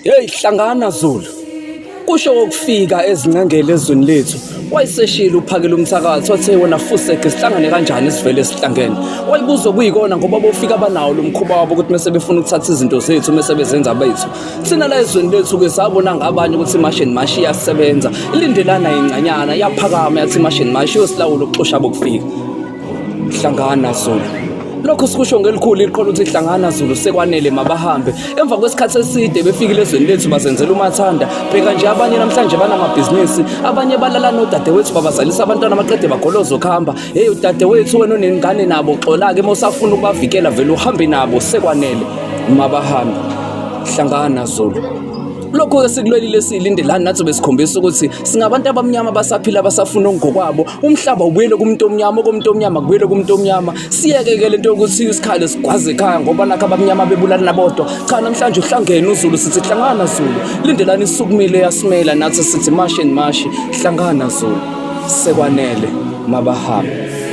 Hey hlangana Zulu. Kusho ukufika ezincengele ezweni lethu. Wayeseshila uphakela umthakathi wathe wona Fuseke sihlangane kanjani sivele sihlangene. Wayibuzwa kuyikona ngoba bofika abanawo lo mkhuba wabo ukuthi mase befuna ukuthatha izinto zethu mase bezenza bethu. Sina la ezweni lethu ke sabona ngabanye ukuthi iMarch and March iyasebenza. Ilindelana incanyana yaphakama yathi iMarch and March yosilawula ukuxosha bokufika. Hlangana Zulu. Lokho sikusho ngelikhulu iqolo ukuthi hlangana Zulu sekwanele mabahambe emva kwesikhathi eside befikile ezweni lethu bazenzela umathanda bheka nje abanye namhlanje banamabhizinisi abanye balala nodadewethu babazalisa abantwana amaqede bagolozo khamba hey udadewethu wena onengane nabo xola ke mosafuna ukubavikela vele uhambe nabo sekwanele mabahambe hlangana Zulu. Lokho esikulwelile silindelana nathi besikhombisa ukuthi singabantu abamnyama basaphila basafuna ngokwabo umhlaba ubuyele kumuntu omnyama komuntu omnyama kubuyele kumuntu omnyama siyeke lento ukuthi isikhalo sigwaze ekhaya ngoba nakho abamnyama bebulana bodwa cha namhlanje uhlangene uZulu sithi hlangana Zulu lindelana isukumile yasimela nathi sithi March and March hlangana Zulu sekwanele mabahambe.